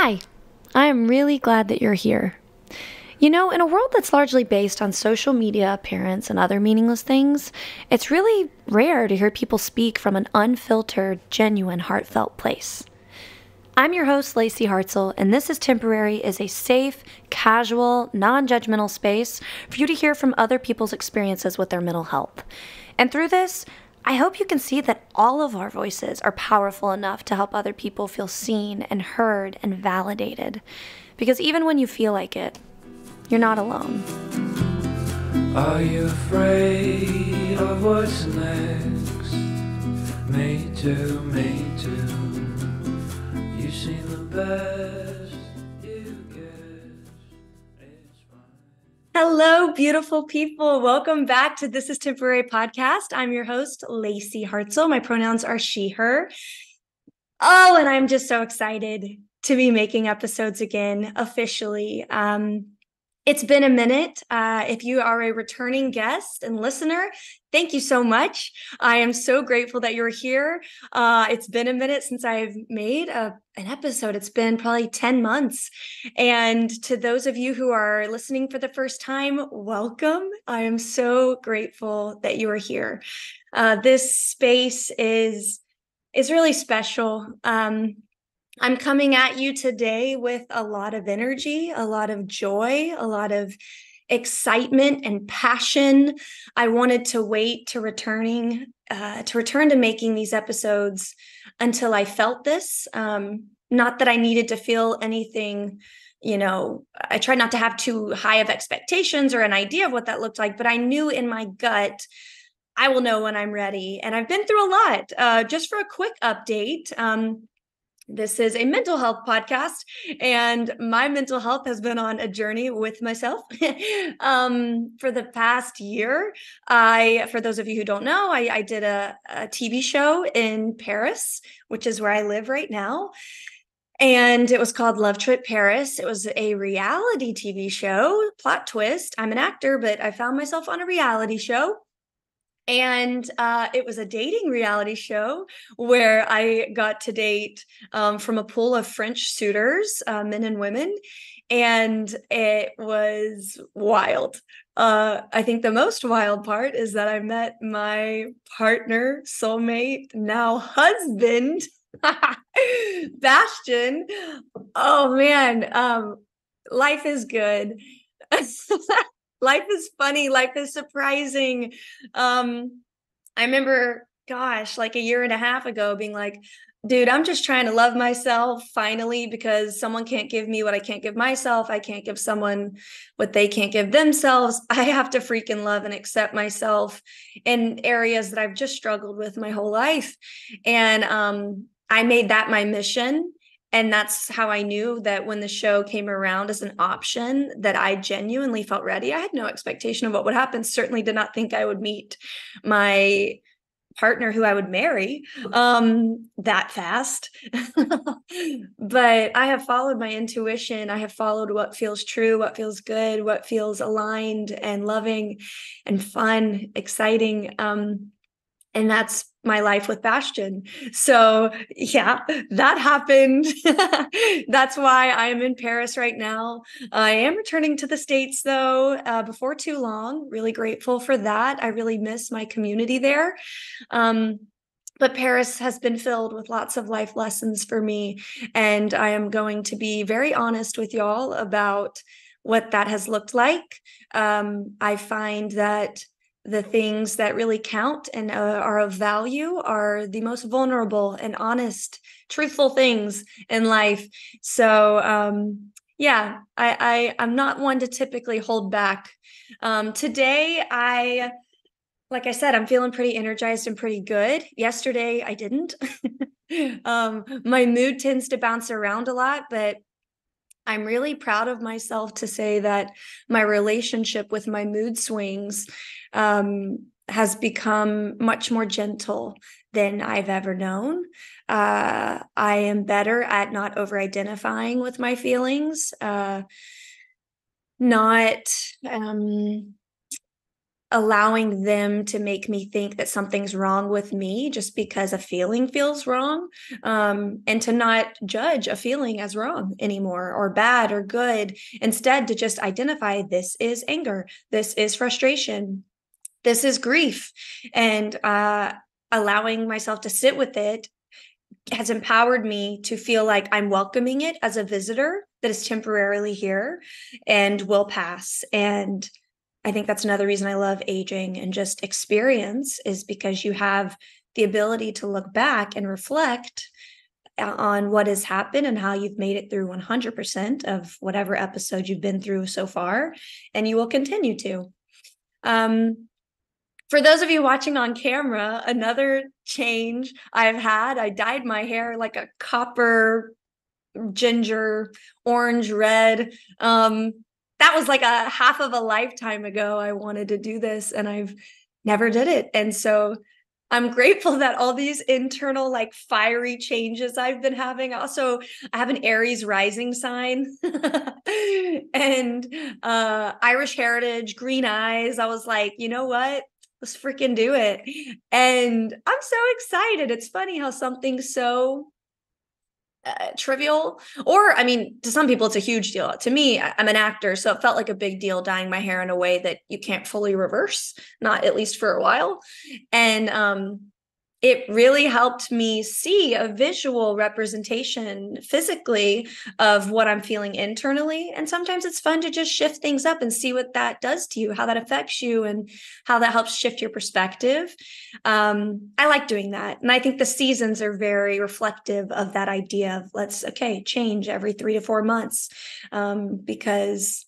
Hi, I am really glad that you're here. You know, in a world that's largely based on social media appearance and other meaningless things, it's really rare to hear people speak from an unfiltered, genuine, heartfelt place. I'm your host, Lacy Hartselle, and This is Temporary is a safe, casual, non-judgmental space for you to hear from other people's experiences with their mental health. And through this, I hope you can see that all of our voices are powerful enough to help other people feel seen and heard and validated. Because even when you feel like it, you're not alone. Are you afraid of what's next? Me too, me too. You've seen the best, you guess it's fine. Hello, beautiful people. Welcome back to This is Temporary podcast. I'm your host, Lacy Hartselle. My pronouns are she, her. Oh, and I'm just so excited to be making episodes again officially. It's been a minute. If you are a returning guest and listener, thank you so much. I am so grateful that you're here. It's been a minute since I've made an episode. It's been probably 10 months. And to those of you who are listening for the first time, welcome. I am so grateful that you are here. This space is really special. I'm coming at you today with a lot of energy, a lot of joy, a lot of excitement and passion. I wanted to wait to return to making these episodes until I felt this. Not that I needed to feel anything, I tried not to have too high of expectations or an idea of what that looked like, but I knew in my gut, I will know when I'm ready. And I've been through a lot. Just for a quick update, this is a mental health podcast, and my mental health has been on a journey with myself for the past year. For those of you who don't know, I did a TV show in Paris, which is where I live right now. And it was called LoveTrip Paris. It was a reality TV show. Plot twist, I'm an actor, but I found myself on a reality show. And it was a dating reality show where I got to date from a pool of French suitors, men and women. And it was wild. I think the most wild part is that I met my partner, soulmate, now husband, Bastian. Oh man, life is good. Life is funny. Life is surprising. I remember, gosh, like a year and a half ago being like, dude, I'm just trying to love myself finally because someone can't give me what I can't give myself. I can't give someone what they can't give themselves. I have to freaking love and accept myself in areas that I've just struggled with my whole life. And I made that my mission. And that's how I knew that when the show came around as an option, that I genuinely felt ready. I had no expectation of what would happen. Certainly did not think I would meet my partner who I would marry that fast. But I have followed my intuition. I have followed what feels true, what feels good, what feels aligned and loving and fun, exciting. And that's my life with Bastian. So yeah, that happened. That's why I am in Paris right now. I am returning to the States though, before too long. Really grateful for that. I really miss my community there. But Paris has been filled with lots of life lessons for me. And I am going to be very honest with y'all about what that has looked like. I find that the things that really count and are of value are the most vulnerable and honest, truthful things in life. So yeah, I'm not one to typically hold back. Today, like I said, I'm feeling pretty energized and pretty good. Yesterday, I didn't. My mood tends to bounce around a lot, but I'm really proud of myself to say that my relationship with my mood swings has become much more gentle than I've ever known. I am better at not over-identifying with my feelings, not allowing them to make me think that something's wrong with me just because a feeling feels wrong, and to not judge a feeling as wrong anymore or bad or good. Instead, to just identify, this is anger, this is frustration, this is grief, and allowing myself to sit with it has empowered me to feel like I'm welcoming it as a visitor that is temporarily here and will pass. And I think that's another reason I love aging and just experience, is because you have the ability to look back and reflect on what has happened and how you've made it through 100% of whatever episode you've been through so far, and you will continue to. For those of you watching on camera, another change I've had, I dyed my hair like a copper, ginger, orange, red. That was like a half of a lifetime ago. I wanted to do this and I've never did it. And so I'm grateful that all these internal, like, fiery changes I've been having. Also, I have an Aries rising sign and Irish heritage, green eyes. I was like, you know what? Let's freaking do it. And I'm so excited. It's funny how something so trivial, or I mean, to some people it's a huge deal. To me, I'm an actor, so it felt like a big deal dyeing my hair in a way that you can't fully reverse, not at least for a while. And it really helped me see a visual representation physically of what I'm feeling internally. And sometimes it's fun to just shift things up and see what that does to you, how that affects you, and how that helps shift your perspective. I like doing that. And I think the seasons are very reflective of that idea of change every 3 to 4 months, because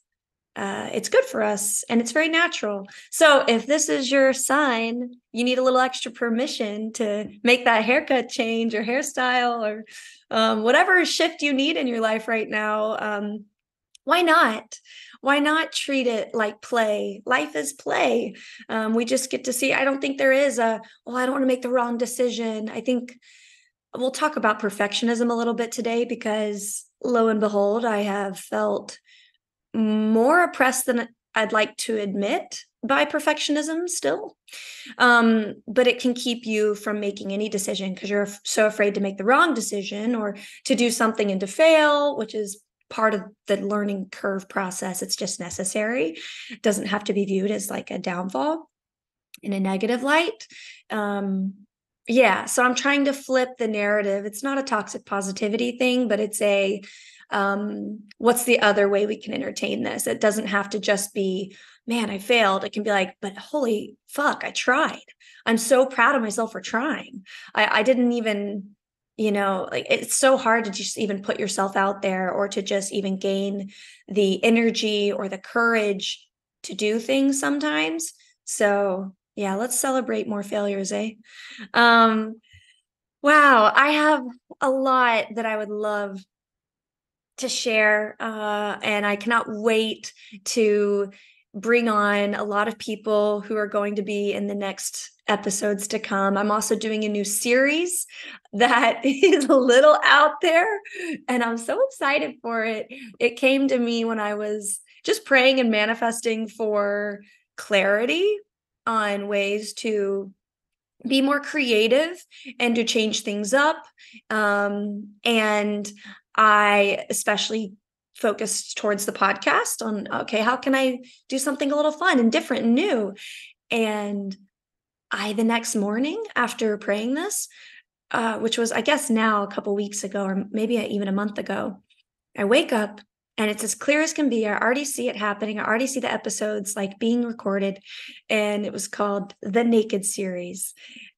it's good for us and it's very natural. So if this is your sign, you need a little extra permission to make that haircut change or hairstyle or whatever shift you need in your life right now. Why not? Why not treat it like play? Life is play. We just get to see. I don't think there is I don't want to make the wrong decision. I think we'll talk about perfectionism a little bit today, because lo and behold, I have felt more oppressed than I'd like to admit by perfectionism still. But it can keep you from making any decision because you're so afraid to make the wrong decision or to do something and to fail, which is part of the learning curve process. It's just necessary. It doesn't have to be viewed as like a downfall in a negative light. So I'm trying to flip the narrative. It's not a toxic positivity thing, but it's a what's the other way we can entertain this? It doesn't have to just be, man, I failed. It can be like, but holy fuck, I tried. I'm so proud of myself for trying. I didn't even, like, it's so hard to just even put yourself out there or to just even gain the energy or the courage to do things sometimes. So yeah, let's celebrate more failures, eh? Wow, I have a lot that I would love to share, and I cannot wait to bring on a lot of people who are going to be in the next episodes to come. I'm also doing a new series that is a little out there, and I'm so excited for it. It came to me when I was just praying and manifesting for clarity on ways to be more creative and to change things up. And I especially focused towards the podcast on, okay, how can I do something a little fun and different and new? And the next morning after praying this, which was, I guess now a couple weeks ago, or maybe even a month ago, I wake up and it's as clear as can be. I already see it happening. I already see the episodes like being recorded, and it was called The Naked Series.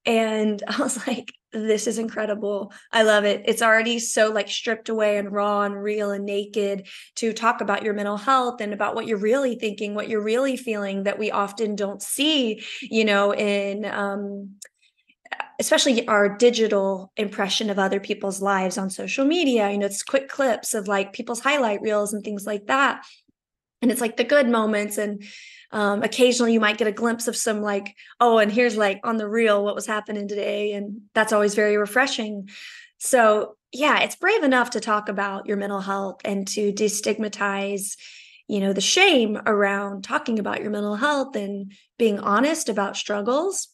And I was like, this is incredible. I love it. It's already so like stripped away and raw and real and naked to talk about your mental health and about what you're really thinking, what you're really feeling, that we often don't see, in especially our digital impression of other people's lives on social media. It's quick clips of like people's highlight reels and things like that. And it's like the good moments. And occasionally you might get a glimpse of some like, oh, and here's like on the reel what was happening today. And that's always very refreshing. So yeah, it's brave enough to talk about your mental health and to destigmatize the shame around talking about your mental health and being honest about struggles.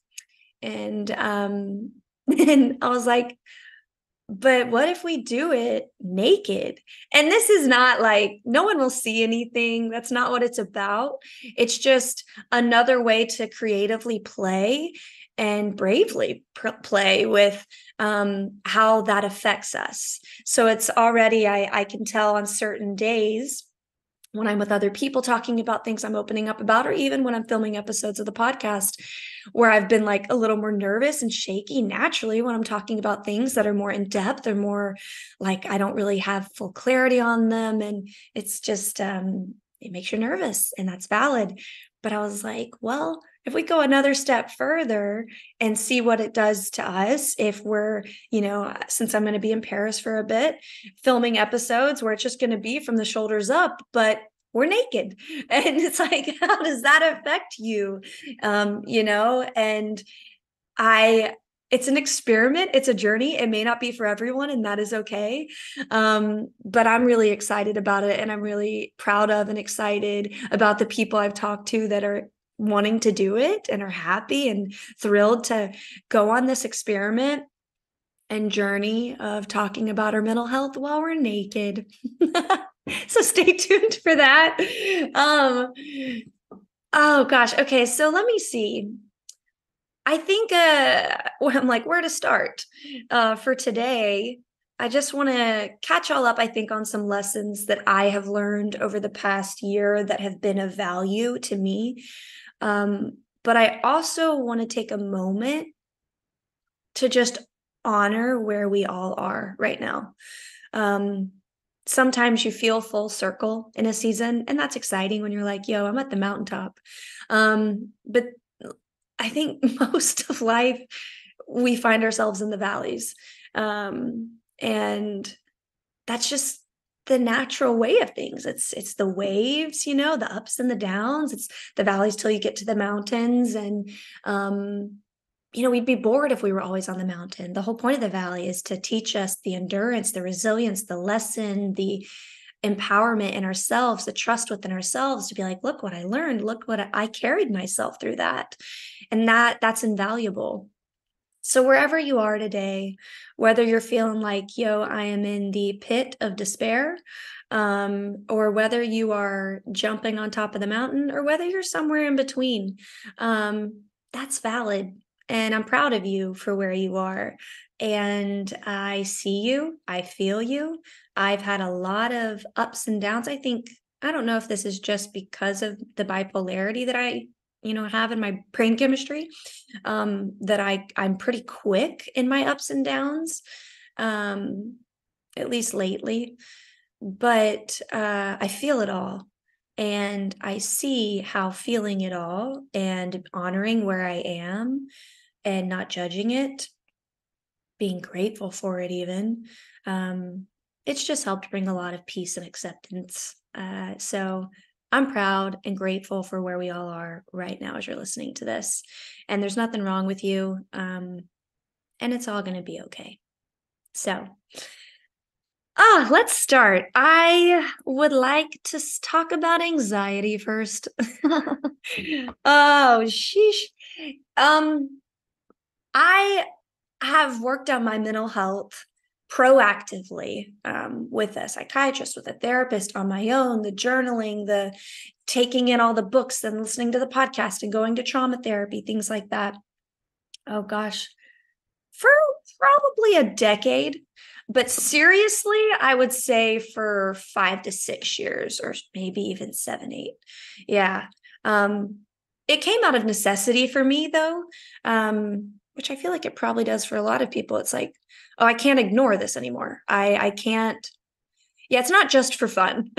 And and I was like, but what if we do it naked? And this is not like, no one will see anything. That's not what it's about. It's just another way to creatively play and bravely play with how that affects us. So it's already, I can tell on certain days when I'm with other people talking about things I'm opening up about, or even when I'm filming episodes of the podcast, where I've been like a little more nervous and shaky naturally when I'm talking about things that are more in depth or more like I don't really have full clarity on them. And it's just, it makes you nervous, and that's valid. But I was like, well, if we go another step further and see what it does to us, if we're, since I'm going to be in Paris for a bit, filming episodes where it's just going to be from the shoulders up, but we're naked. And it's like, how does that affect you? And it's an experiment. It's a journey. It may not be for everyone, and that is okay. But I'm really excited about it. And I'm really proud of and excited about the people I've talked to that are wanting to do it and are happy and thrilled to go on this experiment and journey of talking about our mental health while we're naked. So stay tuned for that. Oh gosh. Okay. So let me see. I think I'm like, where to start? For today, I just want to catch all up, I think, on some lessons that I have learned over the past year that have been of value to me. But I also want to take a moment to just honor where we all are right now. Sometimes you feel full circle in a season, and that's exciting when you're like, yo, I'm at the mountaintop. But I think most of life, we find ourselves in the valleys. And that's just the natural way of things. It's the waves, the ups and the downs. It's the valleys till you get to the mountains. And we'd be bored if we were always on the mountain. The whole point of the valley is to teach us the endurance, the resilience, the lesson, the empowerment in ourselves, the trust within ourselves to be like, look what I learned, look what I carried myself through that. And that's invaluable. So wherever you are today, whether you're feeling like, yo, I am in the pit of despair, or whether you are jumping on top of the mountain, or whether you're somewhere in between, that's valid. And I'm proud of you for where you are. And I see you, I feel you. I've had a lot of ups and downs. I don't know if this is just because of the bipolarity that I have in my brain chemistry, that I'm pretty quick in my ups and downs, at least lately. But I feel it all, and I see how feeling it all and honoring where I am and not judging it, being grateful for it even, it's just helped bring a lot of peace and acceptance. So I'm proud and grateful for where we all are right now as you're listening to this. And there's nothing wrong with you. And it's all going to be okay. So, let's start. I would like to talk about anxiety first. Oh, sheesh. I have worked on my mental health proactively, with a psychiatrist, with a therapist, on my own, the journaling, the taking in all the books and listening to the podcast and going to trauma therapy, things like that. Oh gosh, for probably a decade. But seriously, I would say for 5 to 6 years, or maybe even 7, 8. Yeah. It came out of necessity for me though. Which I feel like it probably does for a lot of people. It's like, oh, I can't ignore this anymore. I can't. Yeah, it's not just for fun.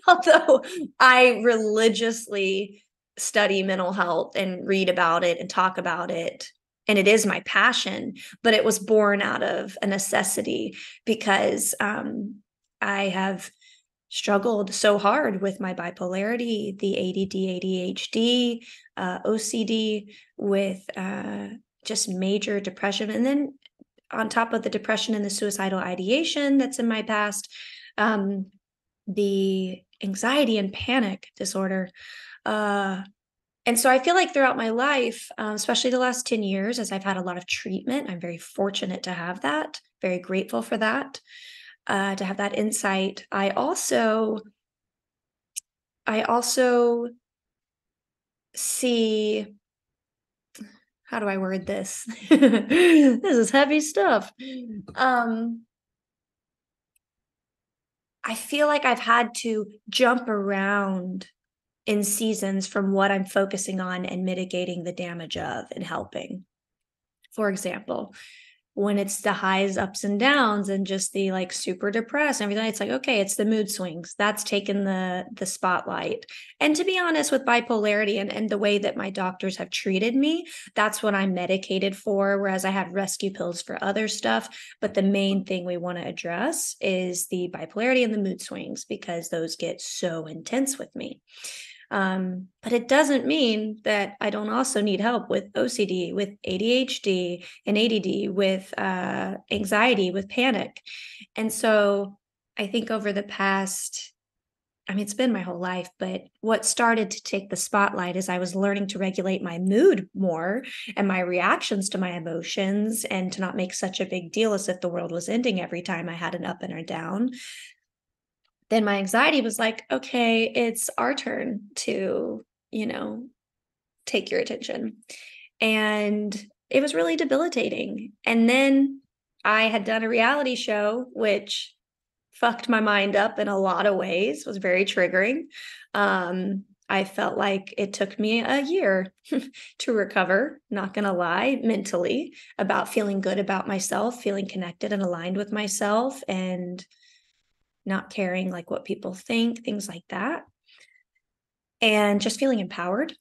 Although I religiously study mental health and read about it and talk about it, and it is my passion, but it was born out of a necessity because I have struggled so hard with my bipolarity, the ADD, ADHD, OCD, with just major depression. And then on top of the depression and the suicidal ideation that's in my past, the anxiety and panic disorder. Uh, and so I feel like throughout my life, especially the last 10 years, as I've had a lot of treatment, I'm very fortunate to have that, very grateful for that, to have that insight. I also see, how do I word this? This is heavy stuff. Um, I feel like I've had to jump around in seasons from what I'm focusing on and mitigating the damage of and helping. For example, when it's the highs, ups, and downs, and just the like super depressed and everything, it's like, okay, it's the mood swings. That's taken the spotlight. And to be honest, with bipolarity and the way that my doctors have treated me, that's what I'm medicated for. Whereas I have rescue pills for other stuff. But the main thing we want to address is the bipolarity and the mood swings because those get so intense with me. But it doesn't mean that I don't also need help with OCD, with ADHD and ADD, with anxiety, with panic. And so I think over the past, I mean, it's been my whole life, but what started to take the spotlight is I was learning to regulate my mood more and my reactions to my emotions and to not make such a big deal as if the world was ending every time I had an up and a down. Then my anxiety was like, okay, it's our turn to, you know, take your attention. And it was really debilitating. And then I had done a reality show, which fucked my mind up in a lot of ways, was very triggering. I felt like it took me a year to recover, not gonna lie, mentally, about feeling good about myself, feeling connected and aligned with myself, and not caring like what people think, things like that, and just feeling empowered.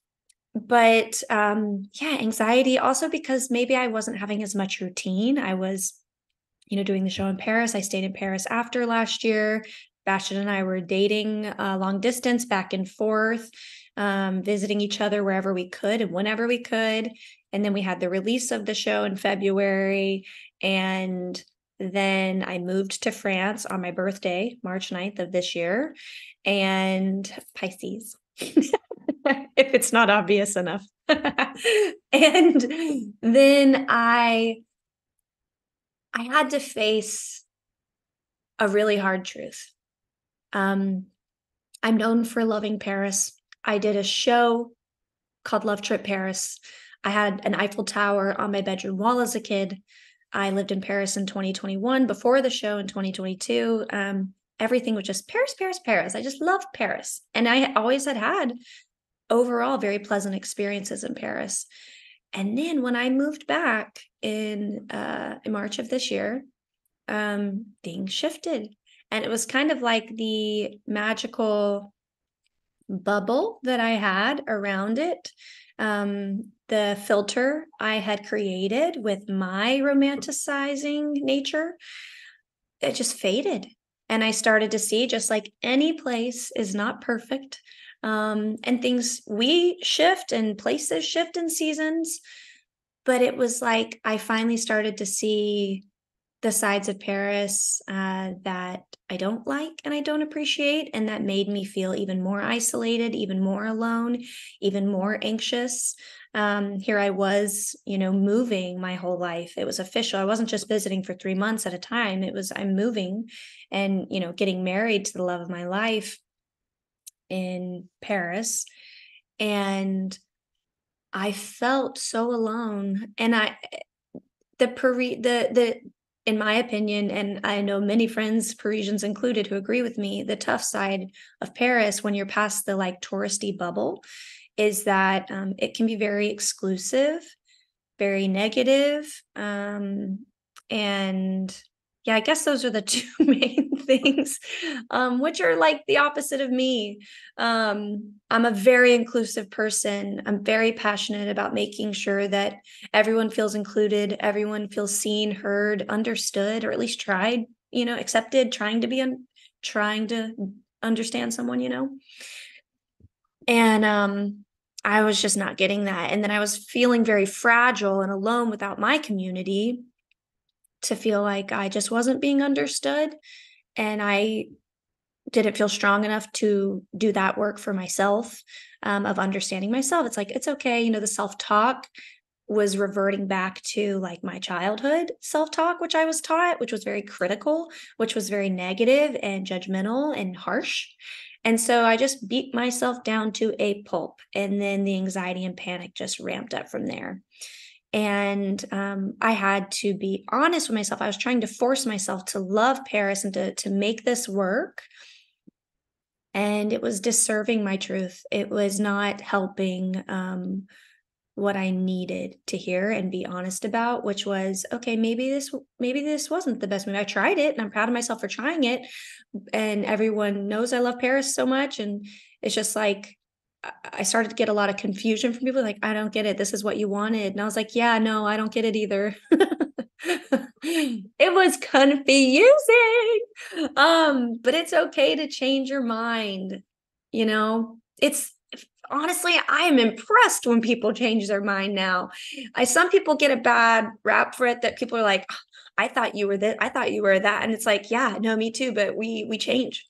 But yeah, anxiety also because maybe I wasn't having as much routine. I was, doing the show in Paris. I stayed in Paris after last year. Bastion and I were dating long distance back and forth, visiting each other wherever we could and whenever we could. And then we had the release of the show in February. And then I moved to France on my birthday, March 9th of this year, and Pisces, if it's not obvious enough. And then I had to face a really hard truth. Um, I'm known for loving Paris. I did a show called LoveTrip Paris. I had an Eiffel Tower on my bedroom wall as a kid. I lived in Paris in 2021 before the show in 2022. Everything was just Paris, Paris, Paris. I just loved Paris. And I always had overall very pleasant experiences in Paris. And then when I moved back in March of this year, things shifted. And it was kind of like the magical bubble that I had around it. The filter I had created with my romanticizing nature, it just faded. And I started to see just like any place is not perfect. And things we shift and places shift in seasons. But it was like I finally started to see the sides of Paris that I don't like and I don't appreciate. And that made me feel even more isolated, even more alone, even more anxious. Here I was, moving my whole life. It was official. I wasn't just visiting for 3 months at a time. It was, I'm moving and, getting married to the love of my life in Paris. And I felt so alone. And the in my opinion, and I know many friends, Parisians included, who agree with me, the tough side of Paris when you're past the like touristy bubble is that it can be very exclusive, very negative, and yeah, I guess those are the two main things, which are like the opposite of me. I'm a very inclusive person. I'm very passionate about making sure that everyone feels included, everyone feels seen, heard, understood, or at least tried, accepted, trying to understand someone. And I was just not getting that. And then I was feeling very fragile and alone without my community, to feel like I just wasn't being understood. And I didn't feel strong enough to do that work for myself, of understanding myself. It's like, it's okay. The self-talk was reverting back to like my childhood self-talk, which I was taught, which was very critical, which was very negative and judgmental and harsh. And so I just beat myself down to a pulp. And then the anxiety and panic just ramped up from there. And I had to be honest with myself. I was trying to force myself to love Paris and to make this work. And it was disserving my truth. It was not helping what I needed to hear and be honest about, which was, okay, maybe this wasn't the best move. I tried it and I'm proud of myself for trying it. And everyone knows I love Paris so much. And it's just like, I started to get a lot of confusion from people like, I don't get it. This is what you wanted. And I was like, yeah, no, I don't get it either. It was confusing. But it's okay to change your mind. It's honestly, I am impressed when people change their mind now. Some people get a bad rap for it, that people are like, I thought you were that, I thought you were that. And it's like, yeah, no, me too, but we change.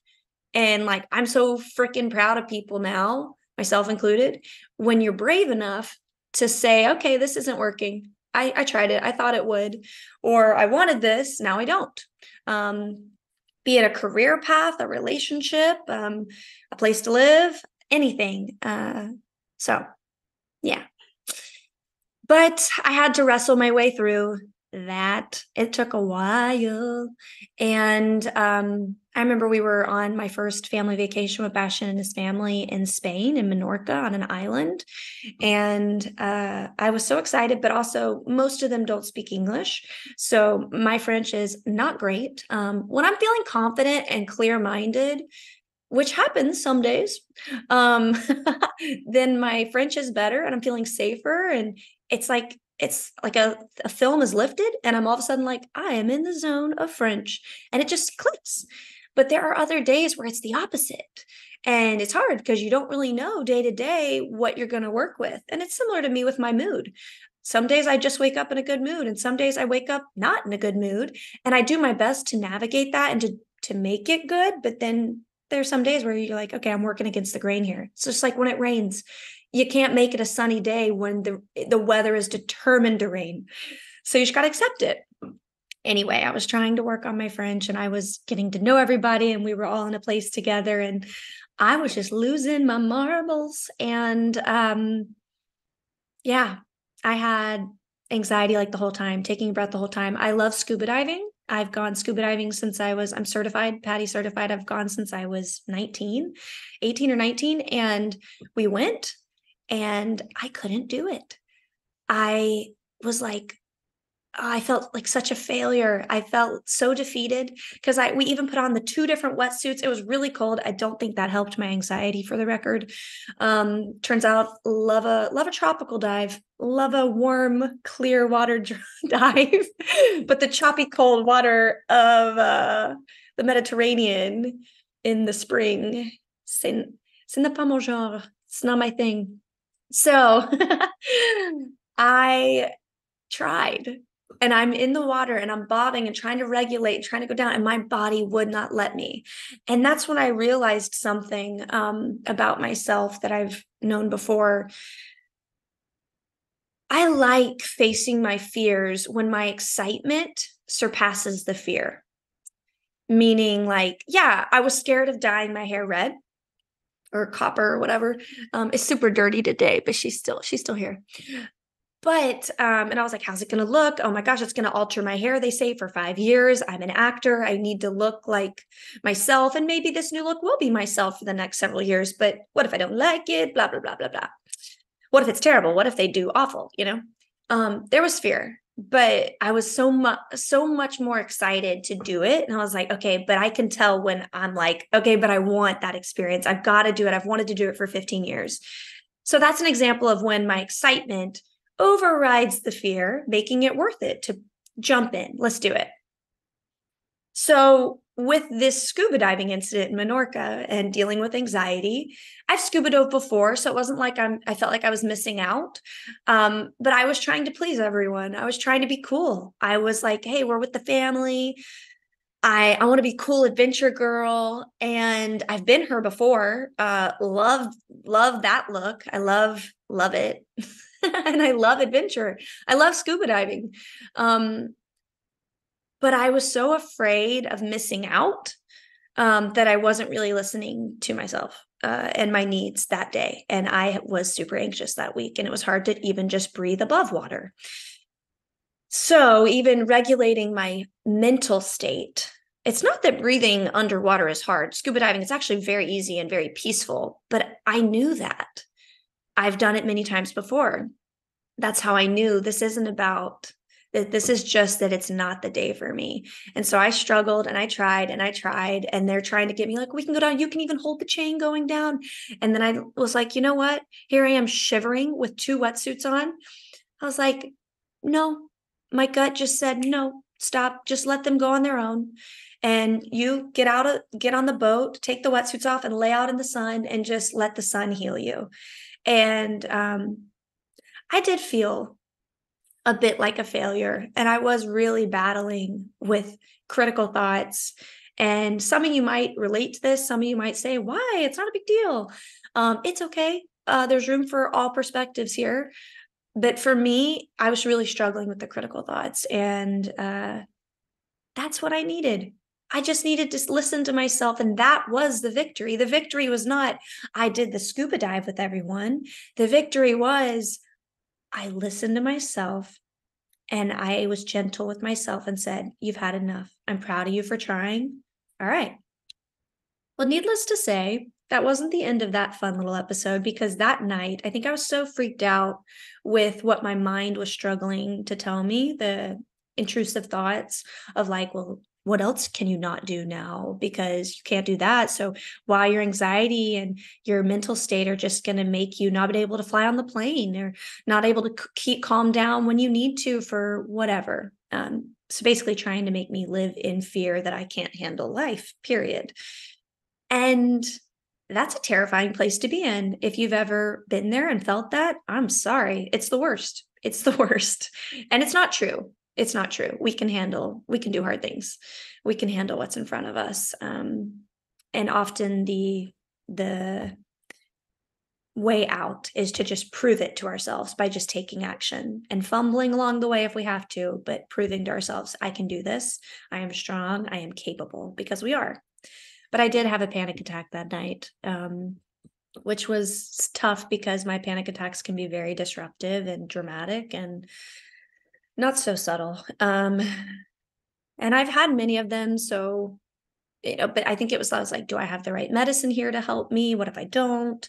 And like, I'm so freaking proud of people now, myself included, when you're brave enough to say, okay, this isn't working. I tried it. I thought it would, or I wanted this. Now I don't. Be it a career path, a relationship, a place to live, anything. So yeah, but I had to wrestle my way through that. It took a while. And I remember we were on my first family vacation with Bashan and his family in Spain, in Menorca, on an island. And I was so excited, but also most of them don't speak English. So my French is not great. When I'm feeling confident and clear-minded, which happens some days, then my French is better and I'm feeling safer. And it's like a film is lifted and I'm all of a sudden like, I am in the zone of French, and it just clicks. But there are other days where it's the opposite. And it's hard because you don't really know day to day what you're going to work with. And it's similar to me with my mood. Some days I just wake up in a good mood, and some days I wake up not in a good mood. And I do my best to navigate that and to make it good. But then there's some days where you're like, okay, I'm working against the grain here. It's just like when it rains. You can't make it a sunny day when the weather is determined to rain. So you just got to accept it. Anyway, I was trying to work on my French, and I was getting to know everybody, and we were all in a place together, and I was just losing my marbles. And yeah, I had anxiety like the whole time, taking a breath the whole time. I love scuba diving. I've gone scuba diving since I'm certified, PADI certified. I've gone since I was 18 or 19. And we went, and I couldn't do it. I was like, I felt like such a failure. I felt so defeated because we even put on the 2 different wetsuits. It was really cold. I don't think that helped my anxiety, for the record. Turns out, love a tropical dive, love a warm, clear water dive, but the choppy cold water of the Mediterranean in the spring, ce n'est pas mon genre. It's not my thing. So I tried. And I'm in the water and I'm bobbing and trying to regulate, trying to go down, and my body would not let me. And that's when I realized something about myself that I've known before. I like facing my fears when my excitement surpasses the fear. Meaning, like, yeah, I was scared of dyeing my hair red or copper or whatever. It's super dirty today, but she's still here. But, and I was like, how's it going to look? Oh my gosh, it's going to alter my hair, they say, for 5 years. I'm an actor. I need to look like myself. And maybe this new look will be myself for the next several years. But what if I don't like it? Blah, blah, blah, blah, blah. What if it's terrible? What if they do awful? There was fear, but I was so much more excited to do it. And I was like, okay, but I can tell when I'm like, okay, but I want that experience. I've got to do it. I've wanted to do it for 15 years. So that's an example of when my excitement overrides the fear, making it worth it to jump in. Let's do it. So with this scuba diving incident in Menorca and dealing with anxiety, I've scuba dove before, so it wasn't like I felt like I was missing out. But I was trying to please everyone. I was trying to be cool. I was like, hey, we're with the family. I want to be cool adventure girl. And I've been her before. Love that look. Love it. And I love adventure. I love scuba diving. Um, but I was so afraid of missing out that I wasn't really listening to myself and my needs that day. And I was super anxious that week, and it was hard to even just breathe above water. So, even regulating my mental state, it's not that breathing underwater is hard. Scuba diving is actually very easy and very peaceful, but I knew that. I've done it many times before. That's how I knew this isn't about that. This is just that it's not the day for me. And so I struggled and I tried and I tried, and they're trying to get me like, we can go down. You can even hold the chain going down. And then I was like, you know what? Here I am shivering with 2 wetsuits on. I was like, no, my gut just said, no, stop, just let them go on their own. And you get on the boat, take the wetsuits off and lay out in the sun and just let the sun heal you. And I did feel a bit like a failure. And I was really battling with critical thoughts. And some of you might relate to this. Some of you might say, why? It's not a big deal. It's okay. There's room for all perspectives here. But for me, I was really struggling with the critical thoughts. And that's what I needed. I just needed to listen to myself. And that was the victory. The victory was not, I did the scuba dive with everyone. The victory was, I listened to myself and I was gentle with myself and said, you've had enough. I'm proud of you for trying. All right. Well, needless to say, that wasn't the end of that fun little episode, because that night, I think I was so freaked out with what my mind was struggling to tell me, the intrusive thoughts of like, well, what else can you not do now? Because you can't do that. So while your anxiety and your mental state are just going to make you not be able to fly on the plane, or not able to keep calm down when you need to for whatever. So basically trying to make me live in fear that I can't handle life, period. And that's a terrifying place to be in. If you've ever been there and felt that, I'm sorry. It's the worst. It's the worst. And it's not true. It's not true. We can do hard things. We can handle what's in front of us. And often the way out is to just prove it to ourselves by just taking action and fumbling along the way if we have to, but proving to ourselves, I can do this. I am strong. I am capable, because we are. But I did have a panic attack that night, which was tough because my panic attacks can be very disruptive and dramatic and not so subtle. And I've had many of them. So, but I think I was like, do I have the right medicine here to help me? What if I don't?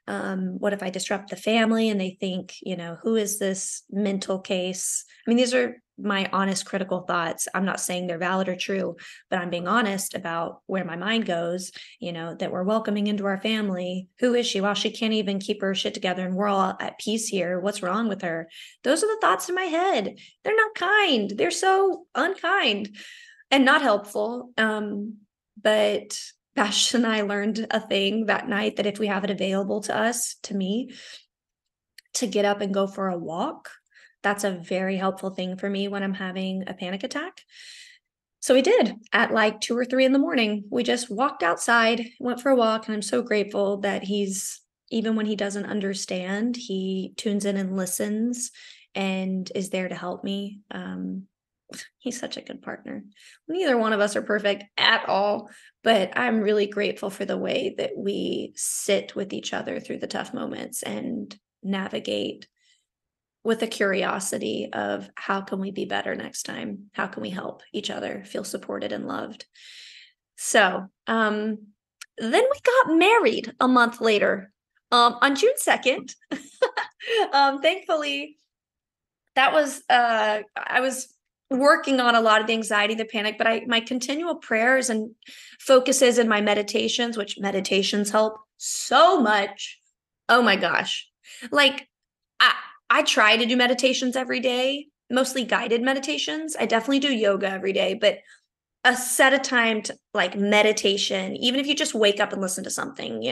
What if I disrupt the family and they think, who is this mental case? I mean, these are my honest, critical thoughts. I'm not saying they're valid or true, but I'm being honest about where my mind goes, that we're welcoming into our family. Who is she? Well, she can't even keep her shit together and we're all at peace here. What's wrong with her? Those are the thoughts in my head. They're not kind. They're so unkind and not helpful. But Bastion and I learned a thing that night, that if we have it available to us, to me, to get up and go for a walk, that's a very helpful thing for me when I'm having a panic attack. So we did at like 2 or 3 in the morning. We just walked outside, went for a walk. And I'm so grateful that even when he doesn't understand, he tunes in and listens and is there to help me. He's such a good partner. Neither one of us are perfect at all, but I'm really grateful for the way that we sit with each other through the tough moments and navigate with a curiosity of how can we be better next time? How can we help each other feel supported and loved? So then we got married a month later, on June 2nd. Thankfully, that was I was working on a lot of the anxiety, the panic, but my continual prayers and focuses in my meditations, which meditations help so much. Oh my gosh. Like I try to do meditations every day, mostly guided meditations. I definitely do yoga every day, but a set of time to like meditation, even if you just wake up and listen to something,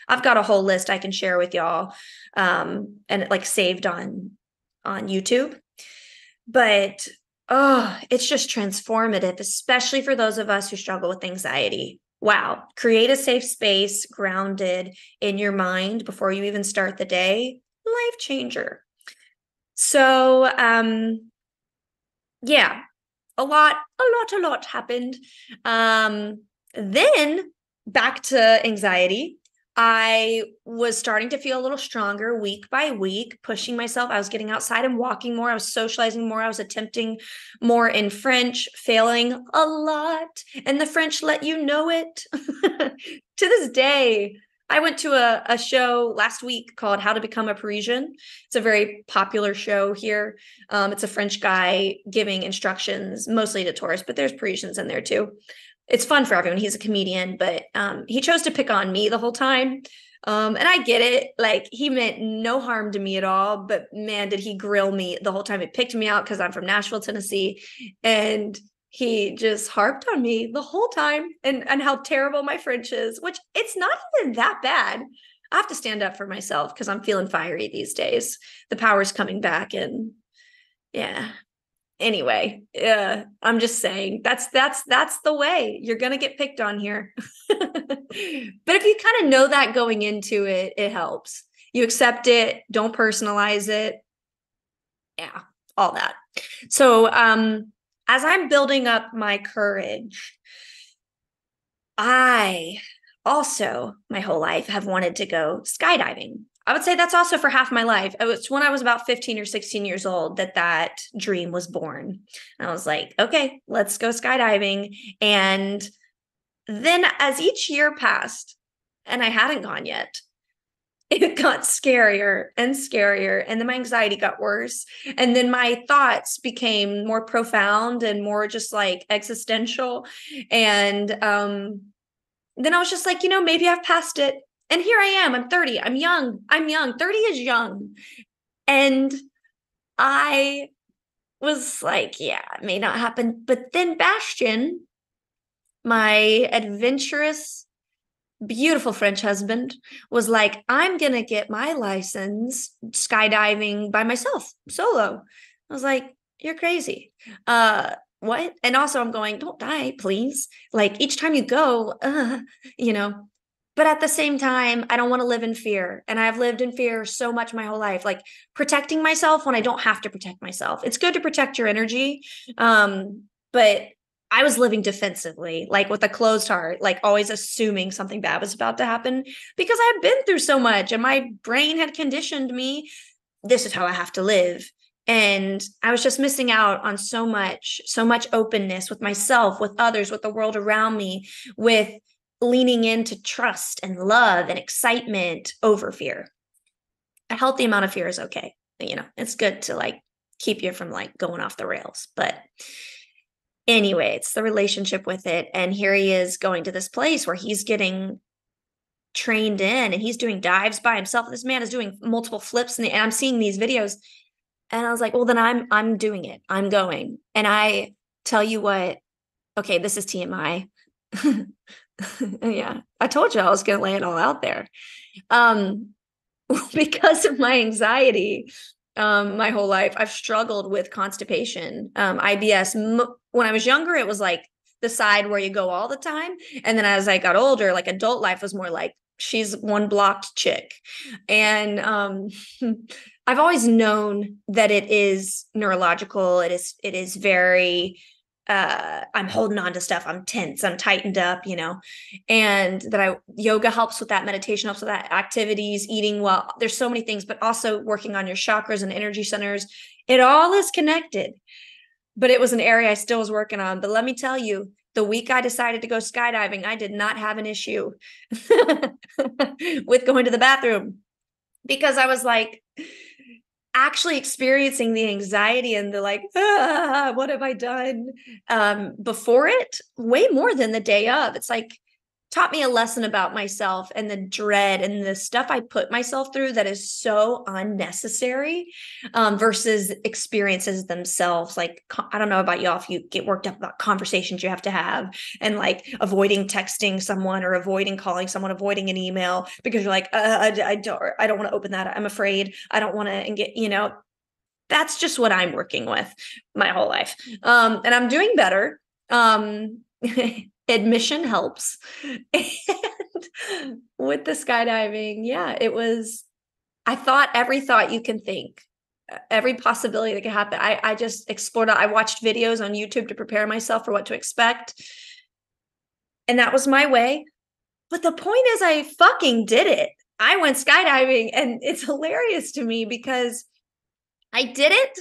I've got a whole list I can share with y'all, and like saved on YouTube. But Oh, it's just transformative, especially for those of us who struggle with anxiety. Wow. Create a safe space grounded in your mind before you even start the day. Life changer. So, yeah, a lot happened. Then back to anxiety. I was starting to feel a little stronger week by week, pushing myself. I was getting outside and walking more. I was socializing more. I was attempting more in French, failing a lot. And the French let you know it. To this day, I went to a show last week called How to Become a Parisian. It's a very popular show here. It's a French guy giving instructions, mostly to tourists, but there's Parisians in there too. It's fun for everyone. He's a comedian, but he chose to pick on me the whole time. And I get it. Like, he meant no harm to me at all, but man, did he grill me the whole time. He picked me out because I'm from Nashville, Tennessee. And he just harped on me the whole time and how terrible my French is, which it's not even that bad. I have to stand up for myself because I'm feeling fiery these days. The power's coming back, and yeah. Anyway, I'm just saying that's the way you're gonna get picked on here. But if you kind of know that going into it, it helps. You accept it, don't personalize it. Yeah, all that. So as I'm building up my courage, I also, my whole life, have wanted to go skydiving. I would say that's also for half my life. It was when I was about 15 or 16 years old that dream was born. I was like, okay, let's go skydiving. And then as each year passed, and I hadn't gone yet, it got scarier and scarier. And then my anxiety got worse. And then my thoughts became more profound and more just like existential. And then I was just like, maybe I've passed it. And here I am. I'm 30. I'm young. 30 is young. And I was like, yeah, it may not happen. But then Bastian, my adventurous, beautiful French husband, was like, I'm going to get my license skydiving by myself, solo. I was like, you're crazy. What? And also I'm going, don't die, please. Like, each time you go, you know, but at the same time, I don't want to live in fear. And I've lived in fear so much my whole life, like protecting myself when I don't have to protect myself. It's good to protect your energy. But I was living defensively, like with a closed heart, like always assuming something bad was about to happen because I've been through so much and my brain had conditioned me. This is how I have to live. And I was just missing out on so much openness with myself, with others, with the world around me, with leaning into trust and love and excitement over fear. A healthy amount of fear is okay. It's good to like keep you from like going off the rails. But anyway, it's the relationship with it. And here he is going to this place where he's getting trained in and he's doing dives by himself. This man is doing multiple flips and I'm seeing these videos. And I was like, well, then I'm doing it. I'm going. And I tell you what, okay, this is TMI. Yeah, I told you I was going to lay it all out there. Because of my anxiety, my whole life, I've struggled with constipation, IBS. When I was younger, it was like the side where you go all the time. And then as I got older, like adult life was more like she's one blocked chick. And I've always known that it is neurological. It is very I'm holding on to stuff. I'm tense. I'm tightened up, and that yoga helps with that. Meditation helps with that. Activities, eating well. There's so many things, but also working on your chakras and energy centers. It all is connected, but it was an area I still was working on. But let me tell you, the week I decided to go skydiving, I did not have an issue with going to the bathroom because I was like, actually experiencing the anxiety and the like, what have I done before it? Way more than the day of. It's like taught me a lesson about myself and the dread and the stuff I put myself through that is so unnecessary versus experiences themselves. Like, I don't know about y'all if you get worked up about conversations you have to have and like avoiding texting someone or avoiding calling someone, avoiding an email because you're like, I don't want to open that. I'm afraid. I don't want to get, That's just what I'm working with my whole life. And I'm doing better. Admission helps. And with the skydiving, yeah, it was, I thought every thought you can think, every possibility that could happen. I just explored. I watched videos on YouTube to prepare myself for what to expect. And that was my way. But the point is, I fucking did it. I went skydiving, and it's hilarious to me because I did it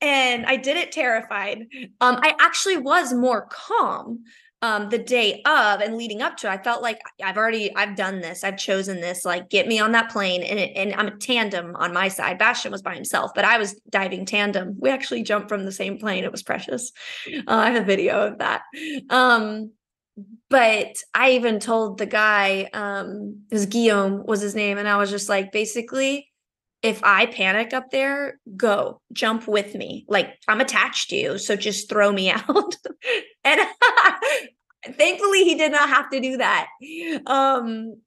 and I did it terrified. I actually was more calm the day of and leading up to it. I felt like I've done this. I've chosen this. Like, get me on that plane. And I'm a tandem on my side. Bastian was by himself, but I was diving tandem. We actually jumped from the same plane. It was precious. I have a video of that. But I even told the guy, Guillaume was his name. And I was just like, basically, if I panic up there, go jump with me. Like, I'm attached to you. So just throw me out. And thankfully he did not have to do that.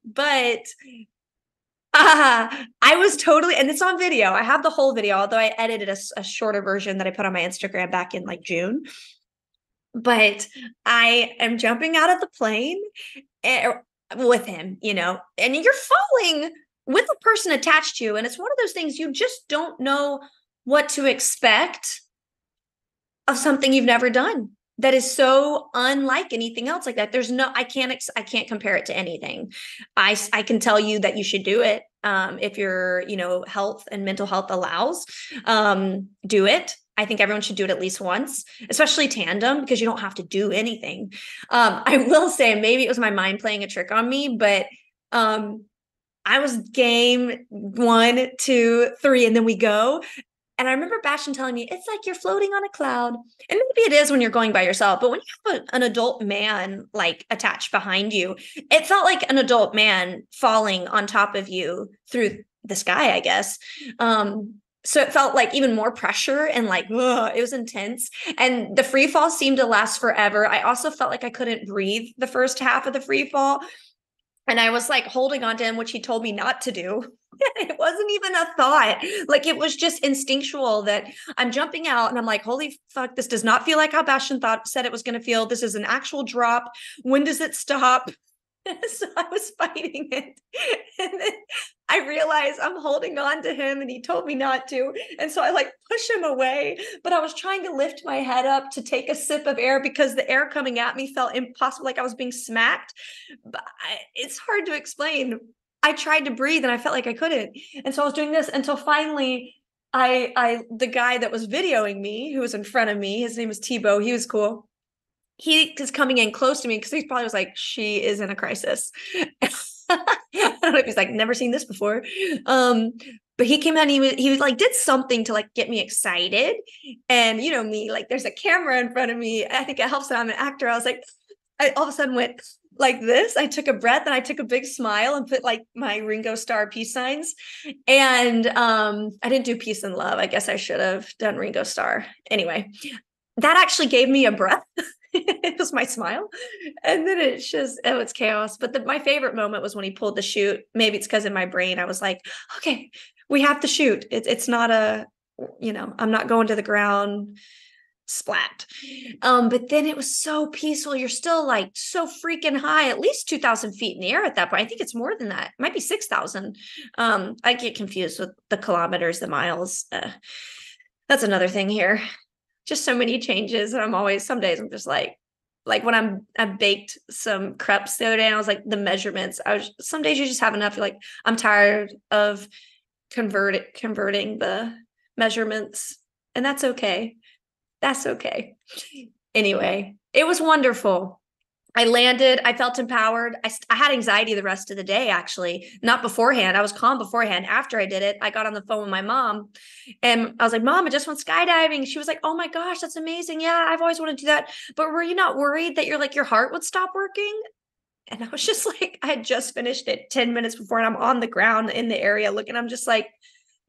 But I was totally, and it's on video. I have the whole video, although I edited a shorter version that I put on my Instagram back in like June. But I am jumping out of the plane with him, and you're falling with a person attached to you. And it's one of those things you just don't know what to expect of something you've never done. That is so unlike anything else like that. I can't compare it to anything. I can tell you that you should do it. If your, health and mental health allows, do it. I think everyone should do it at least once, especially tandem, because you don't have to do anything. I will say, maybe it was my mind playing a trick on me, but I was game 1, 2, 3, and then we go. And I remember Bastian telling me, it's like you're floating on a cloud. And maybe it is when you're going by yourself, but when you have an adult man like attached behind you, it felt like an adult man falling on top of you through the sky, I guess. So it felt like even more pressure and like, ugh, it was intense. And the free fall seemed to last forever. I also felt like I couldn't breathe the first half of the free fall. And I was like holding on to him, which he told me not to do. It wasn't even a thought. Like, it was just instinctual that I'm jumping out and I'm like, holy fuck, this does not feel like how Bastian said it was going to feel. This is an actual drop. When does it stop? So I was fighting it. And then I realized I'm holding on to him and he told me not to. And so I like push him away, but I was trying to lift my head up to take a sip of air because the air coming at me felt impossible, like I was being smacked. But it's hard to explain. I tried to breathe and I felt like I couldn't. And so I was doing this until finally the guy that was videoing me, who was in front of me, his name was Thibaut. He was cool. He is coming in close to me because he probably was like, she is in a crisis. I don't know if he's like, never seen this before. But he came out and he was like, did something to like get me excited. And me, like there's a camera in front of me. I think it helps that I'm an actor. I was like, I all of a sudden went like this. I took a breath and I took a big smile and put like my Ringo Starr peace signs. And I didn't do peace and love. I guess I should have done Ringo Starr. Anyway, that actually gave me a breath. It was my smile. And then it's just, it's chaos. But my favorite moment was when he pulled the chute. Maybe it's because in my brain, I was like, okay, we have to shoot. It's not I'm not going to the ground splat. But then it was so peaceful. You're still like so freaking high, at least 2,000 feet in the air at that point. I think it's more than that. It might be 6,000. I get confused with the kilometers, the miles. That's another thing here. Just so many changes. And some days I'm just like when I baked some crepes the other day and I was like, the measurements, some days you just have enough. You're like, I'm tired of converting the measurements, and that's okay. That's okay. Anyway, it was wonderful. I landed. I felt empowered. I had anxiety the rest of the day, actually, not beforehand. I was calm beforehand. After I did it, I got on the phone with my mom and I was like, Mom, I just went skydiving. She was like, oh my gosh, that's amazing. Yeah, I've always wanted to do that. But were you not worried that your heart would stop working? And I was just like, I had just finished it 10 minutes before and I'm on the ground in the area looking. I'm just like,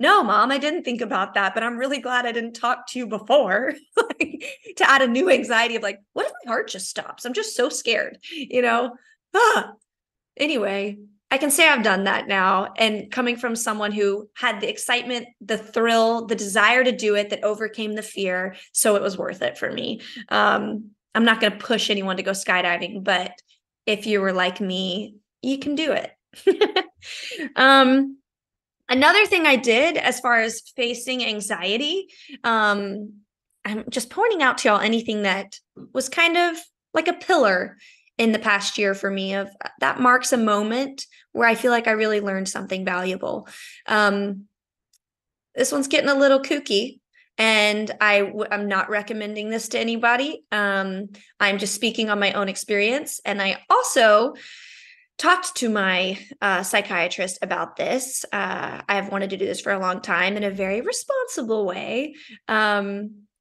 no, Mom, I didn't think about that, but I'm really glad I didn't talk to you before to add a new anxiety of like, what if my heart just stops? I'm just so scared, Anyway, I can say I've done that now. And coming from someone who had the excitement, the thrill, the desire to do it that overcame the fear. So it was worth it for me. I'm not going to push anyone to go skydiving, but if you were like me, you can do it. Another thing I did as far as facing anxiety, I'm just pointing out to y'all anything that was kind of like a pillar in the past year for me of that marks a moment where I feel like I really learned something valuable. This one's getting a little kooky, and I'm not recommending this to anybody. I'm just speaking on my own experience. And I also talked to my psychiatrist about this. I've wanted to do this for a long time in a very responsible way.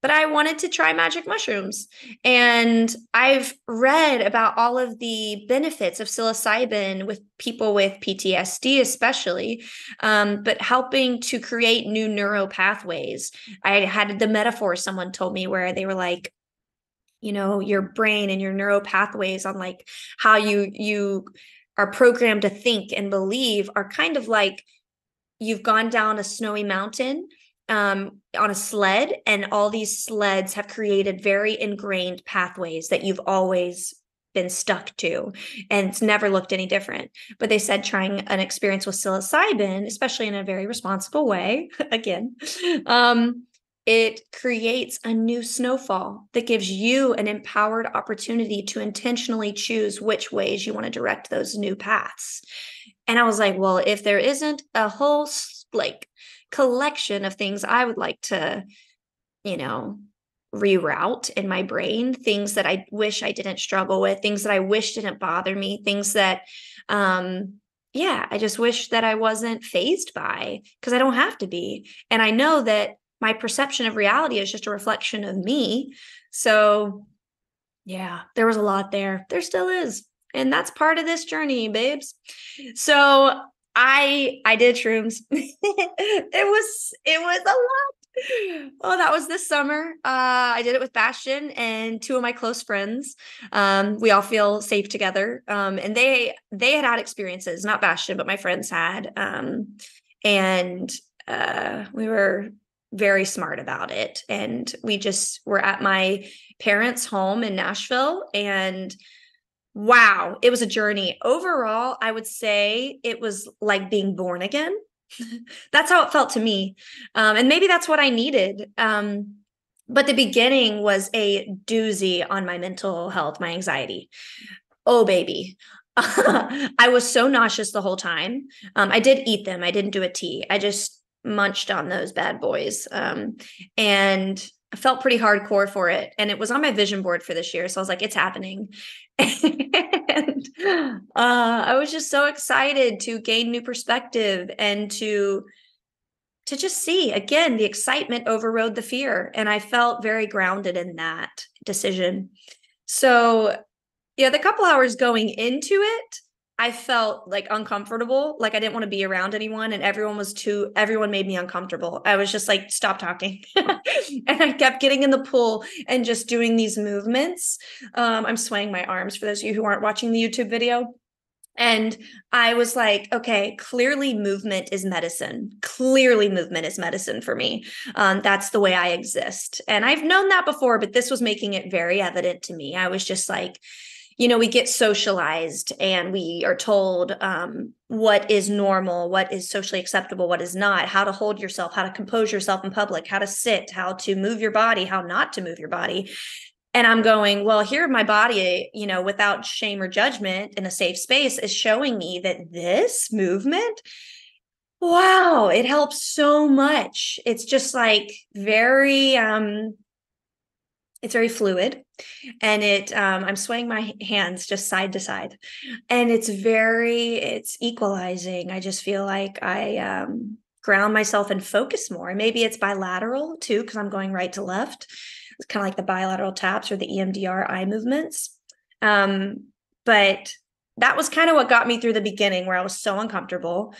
But I wanted to try magic mushrooms. And I've read about all of the benefits of psilocybin with people with PTSD, especially, but helping to create new neural pathways. I had the metaphor someone told me where they were like, your brain and your neural pathways on like how you are programmed to think and believe are kind of like you've gone down a snowy mountain on a sled, and all these sleds have created very ingrained pathways that you've always been stuck to, and it's never looked any different. But they said trying an experience with psilocybin, especially in a very responsible way, again, it creates a new snowfall that gives you an empowered opportunity to intentionally choose which ways you want to direct those new paths. And I was like, well, if there isn't a whole like collection of things I would like to, reroute in my brain, things that I wish I didn't struggle with, things that I wish didn't bother me, things that, I just wish that I wasn't fazed by, because I don't have to be. And I know that my perception of reality is just a reflection of me. So yeah, there was a lot there. There still is. And that's part of this journey, babes. So I did shrooms. It was a lot. Oh, that was this summer. I did it with Bastion and two of my close friends. We all feel safe together. And they had experiences, not Bastion, but my friends had. And we were very smart about it. And we just were at my parents' home in Nashville, and wow, it was a journey. Overall, I would say it was like being born again. That's how it felt to me. And maybe that's what I needed. But the beginning was a doozy on my mental health, my anxiety. Oh, baby. I was so nauseous the whole time. I did eat them. I didn't do a tea. I just munched on those bad boys. And I felt pretty hardcore for it. And it was on my vision board for this year. So I was like, it's happening. And I was just so excited to gain new perspective and to just see, again, the excitement overrode the fear. And I felt very grounded in that decision. So yeah, the couple hours going into it, I felt like uncomfortable, like I didn't want to be around anyone, and everyone made me uncomfortable. I was just like, stop talking. And I kept getting in the pool and just doing these movements. I'm swaying my arms for those of you who aren't watching the YouTube video. And I was like, okay, clearly movement is medicine. Clearly movement is medicine for me. That's the way I exist. And I've known that before, but this was making it very evident to me. I was just like, we get socialized and we are told what is normal, what is socially acceptable, what is not, how to hold yourself, how to compose yourself in public, how to sit, how to move your body, how not to move your body. And I'm going, well, here my body, without shame or judgment in a safe space is showing me that this movement, wow, it helps so much. It's just like it's very fluid, and I'm swaying my hands just side to side, and it's equalizing. I just feel like I ground myself and focus more. And maybe it's bilateral too, because I'm going right to left. It's kind of like the bilateral taps or the EMDR eye movements. But that was kind of what got me through the beginning, where I was so uncomfortable.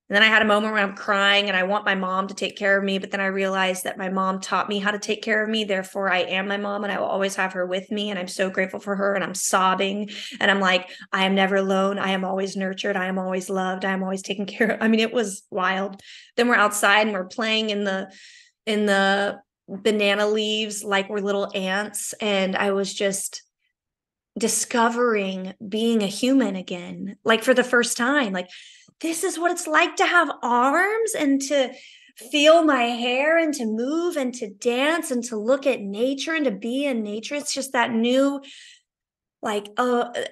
And then I had a moment where I'm crying and I want my mom to take care of me. But then I realized that my mom taught me how to take care of me. Therefore, I am my mom and I will always have her with me. And I'm so grateful for her. And I'm sobbing. And I'm like, I am never alone. I am always nurtured. I am always loved. I am always taken care of. I mean, it was wild. Then we're outside and we're playing in the banana leaves like we're little ants. And I was just discovering being a human again, like for the first time. Like, this is what it's like to have arms and to feel my hair and to move and to dance and to look at nature and to be in nature. It's just that new, like, that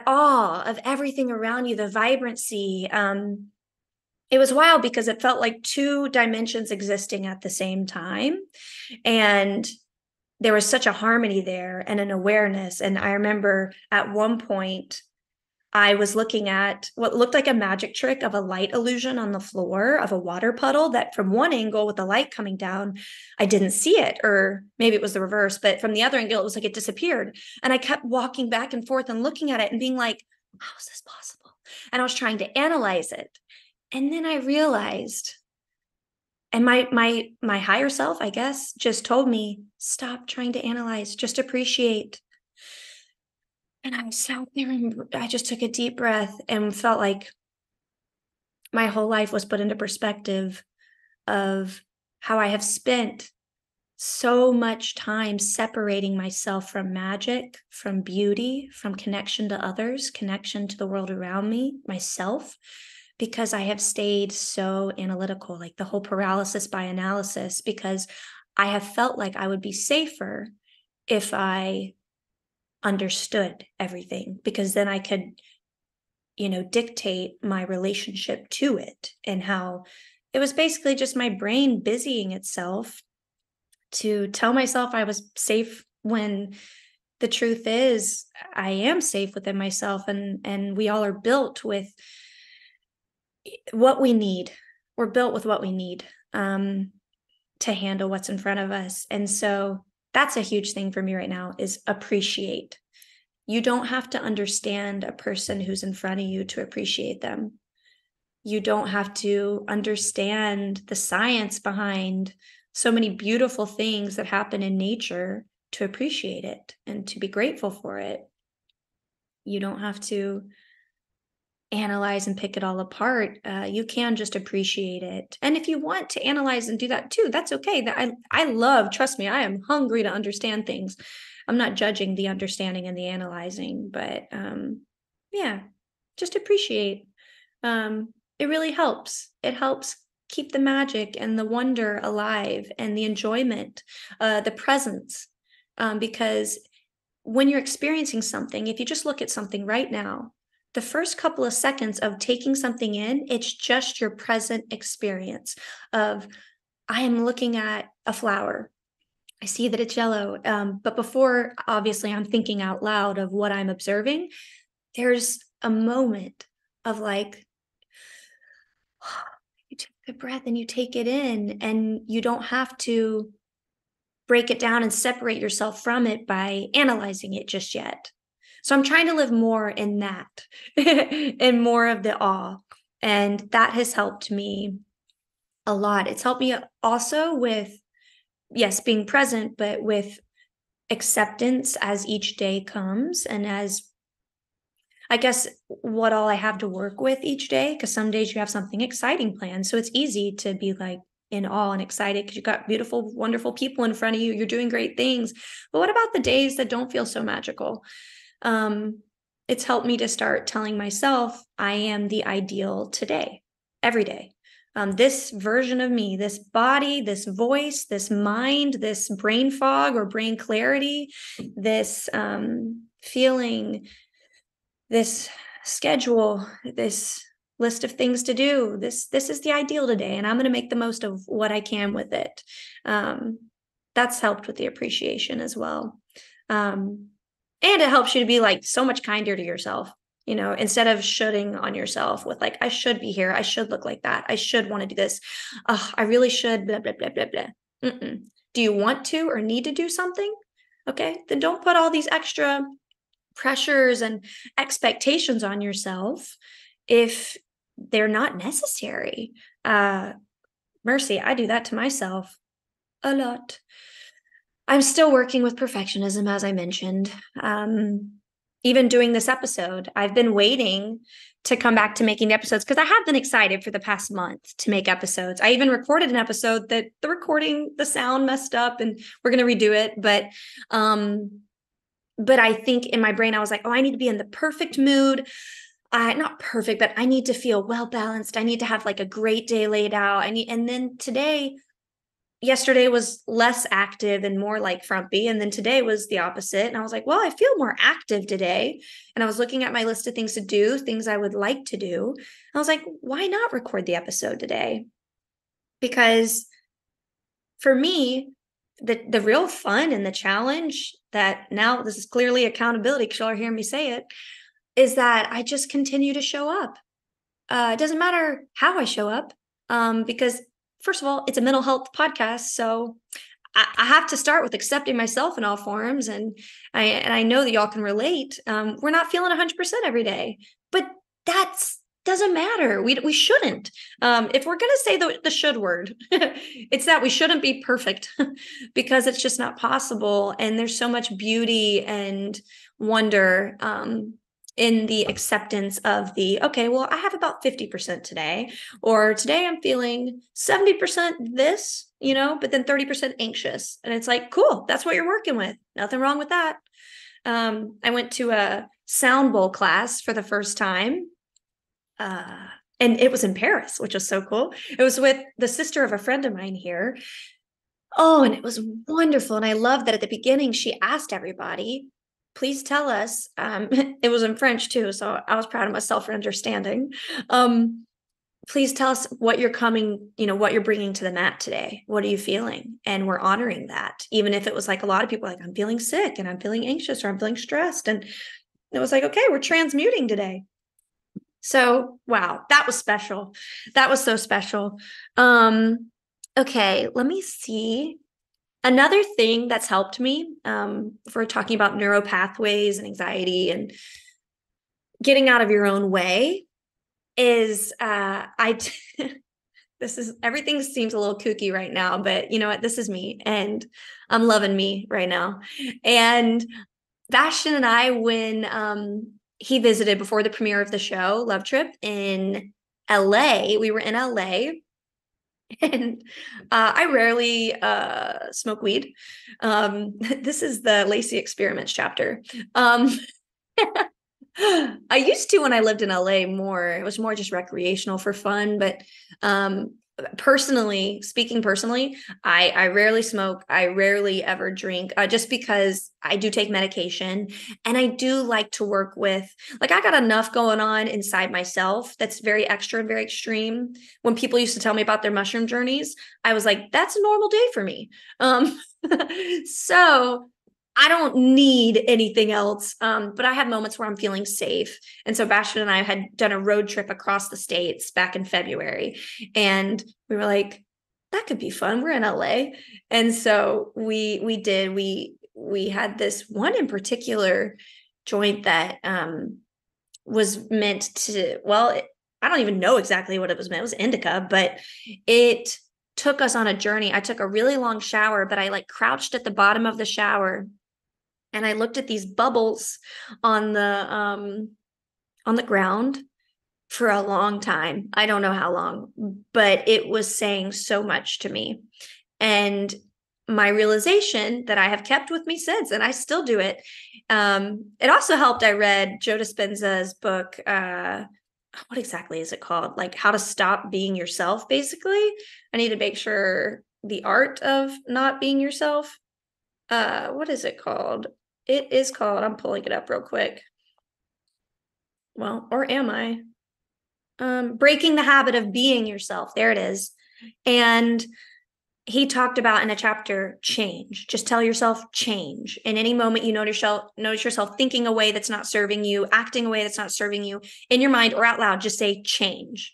awe of everything around you, the vibrancy. It was wild because it felt like two dimensions existing at the same time. And there was such a harmony there and an awareness. And I remember at one point, I was looking at what looked like a magic trick of a light illusion on the floor of a water puddle that from one angle with the light coming down, I didn't see it, or maybe it was the reverse, but from the other angle, it was like it disappeared. And I kept walking back and forth and looking at it and being like, how is this possible? And I was trying to analyze it. And then I realized, and my higher self, I guess, just told me, stop trying to analyze, just appreciate. And I sat there and I just took a deep breath and felt like my whole life was put into perspective of how I have spent so much time separating myself from magic, from beauty, from connection to others, connection to the world around me, myself, because I have stayed so analytical, like the whole paralysis by analysis, because I have felt like I would be safer if I understood everything, because then I could, dictate my relationship to it, and how it was basically just my brain busying itself to tell myself I was safe, when the truth is I am safe within myself, and we all are built with what we need. We're built with what we need to handle what's in front of us. And so that's a huge thing for me right now, is appreciate. You don't have to understand a person who's in front of you to appreciate them. You don't have to understand the science behind so many beautiful things that happen in nature to appreciate it and to be grateful for it. You don't have to analyze and pick it all apart. You can just appreciate it. And if you want to analyze and do that too, that's okay. That I love, trust me, I am hungry to understand things. I'm not judging the understanding and the analyzing, but yeah, just appreciate. It really helps. It helps keep the magic and the wonder alive, and the enjoyment, the presence. Because when you're experiencing something, if you just look at something right now, the first couple of seconds of taking something in, it's just your present experience of, I am looking at a flower. I see that it's yellow. But before, obviously, I'm thinking out loud of what I'm observing, there's a moment of like, you take the breath and you take it in, and you don't have to break it down and separate yourself from it by analyzing it just yet. So I'm trying to live more in that and more of the awe. And that has helped me a lot. It's helped me also with, yes, being present, but with acceptance as each day comes, and as, I guess, what all I have to work with each day, because some days you have something exciting planned. So it's easy to be like in awe and excited because you've got beautiful, wonderful people in front of you. You're doing great things. But what about the days that don't feel so magical? It's helped me to start telling myself I am the ideal today, every day. This version of me, this body, this voice, this mind, this brain fog or brain clarity, this feeling, this schedule, this list of things to do, this is the ideal today, and I'm going to make the most of what I can with it. That's helped with the appreciation as well. And it helps you to be like so much kinder to yourself, instead of shoulding on yourself with like, I should be here, I should look like that, I should want to do this, I really should, blah, blah, blah, blah, blah. Do you want to or need to do something? Okay, then don't put all these extra pressures and expectations on yourself if they're not necessary. Mercy, I do that to myself a lot. I'm still working with perfectionism, as I mentioned. Even doing this episode, I've been waiting to come back to making episodes because I have been excited for the past month to make episodes. I even recorded an episode that the sound messed up, and we're going to redo it. But I think in my brain, I was like, oh, I need to be in the perfect mood. Not perfect, but I need to feel well balanced. I need to have like a great day laid out. And then yesterday was less active and more like frumpy. And then today was the opposite. And I was like, well, I feel more active today. And I was looking at my list of things to do, things I would like to do. And I was like, why not record the episode today? Because for me, the real fun and the challenge that now this is clearly accountability because y'all are hearing me say it, is that I just continue to show up. It doesn't matter how I show up, because first of all, it's a mental health podcast. So I have to start with accepting myself in all forms. And I know that y'all can relate. We're not feeling 100% every day, but that's doesn't matter. We shouldn't. If we're going to say the should word, it's that we shouldn't be perfect because it's just not possible. And there's so much beauty and wonder, in the acceptance of okay, well, I have about 50% today, or today I'm feeling 70% this, but then 30% anxious. And it's like, cool, that's what you're working with. Nothing wrong with that. I went to a sound bowl class for the first time. And it was in Paris, which was so cool. It was with the sister of a friend of mine here. Oh, and it was wonderful. And I love that at the beginning, she asked everybody, please tell us, it was in French too, so I was proud of myself for understanding. Please tell us what you're what you're bringing to the mat today. What are you feeling? And we're honoring that. Even if it was like a lot of people like, I'm feeling sick and I'm feeling anxious or I'm feeling stressed. And it was like, okay, we're transmuting today. So, wow, that was special. That was so special. Okay, let me see. Another thing that's helped me, if we're talking about neuro pathways and anxiety and getting out of your own way, is everything seems a little kooky right now, but you know what? This is me, and I'm loving me right now. And Bastion and I, when he visited before the premiere of the show, LoveTrip in LA, we were in LA. And I rarely smoke weed. This is the Lacy experiments chapter. I used to when I lived in LA more. It was more just recreational for fun. But speaking personally, I rarely smoke. I rarely ever drink, just because I do take medication, and I do like to work with, like, I got enough going on inside myself that's very extra and very extreme. When people used to tell me about their mushroom journeys, I was like, that's a normal day for me. So I don't need anything else. But I have moments where I'm feeling safe. And so Bastion and I had done a road trip across the states back in February. And we were like, that could be fun. We're in LA. And so we did. We had this one in particular joint that was meant to, I don't even know exactly what it was meant. It was indica, but it took us on a journey. I took a really long shower, but I like crouched at the bottom of the shower, and I looked at these bubbles on the ground for a long time. I don't know how long, but it was saying so much to me. And my realization that I have kept with me since, and I still do it. It also helped. I read Joe Dispenza's book. What exactly is it called? Like How to Stop Being Yourself, basically. I need to make sure the art of not being yourself. What is it called? It is called, I'm pulling it up real quick. Well, or am I? Breaking the Habit of Being Yourself. There it is. And he talked about in a chapter, change. Just tell yourself change. In any moment you notice yourself thinking a way that's not serving you, acting a way that's not serving you, in your mind or out loud, just say change.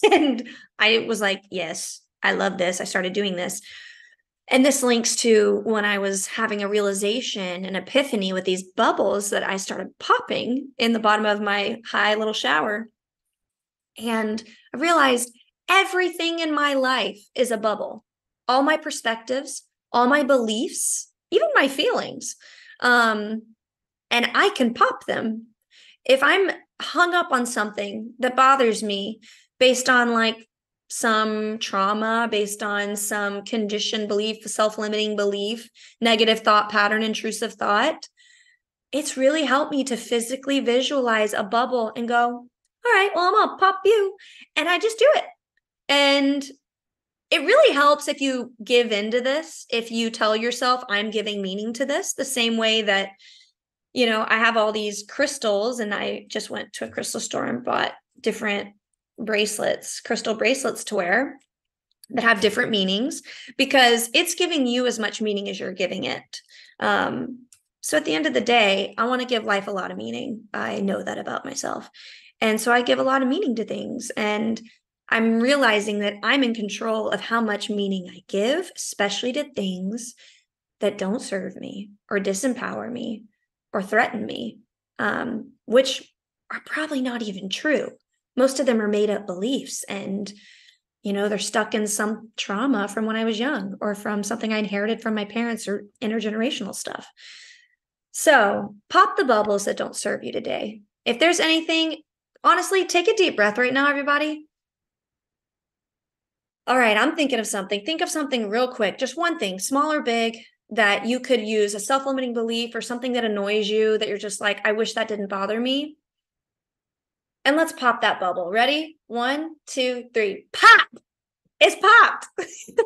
And I was like, yes, I love this. I started doing this. And this links to when I was having a realization, an epiphany with these bubbles that I started popping in the bottom of my high little shower. And I realized everything in my life is a bubble. All my perspectives, all my beliefs, even my feelings. And I can pop them. If I'm hung up on something that bothers me based on like some trauma, based on some conditioned belief, self-limiting belief, negative thought pattern, intrusive thought, it's really helped me to physically visualize a bubble and go, all right, well, I'm gonna pop you. And I just do it. And it really helps if you give into this, if you tell yourself, I'm giving meaning to this, the same way that, I have all these crystals, and I just went to a crystal store and bought different bracelets, crystal bracelets to wear that have different meanings, because it's giving you as much meaning as you're giving it. So at the end of the day, I want to give life a lot of meaning. I know that about myself. And so I give a lot of meaning to things. And I'm realizing that I'm in control of how much meaning I give, especially to things that don't serve me or disempower me or threaten me, which are probably not even true. Most of them are made up beliefs, and they're stuck in some trauma from when I was young, or from something I inherited from my parents, or intergenerational stuff. So pop the bubbles that don't serve you today. If there's anything, honestly, take a deep breath right now, everybody. All right, I'm thinking of something. Think of something real quick, just one thing, small or big, that you could use, a self-limiting belief or something that annoys you, that you're just like, I wish that didn't bother me. And let's pop that bubble. Ready? 1, 2, 3. Pop! It's popped. Consider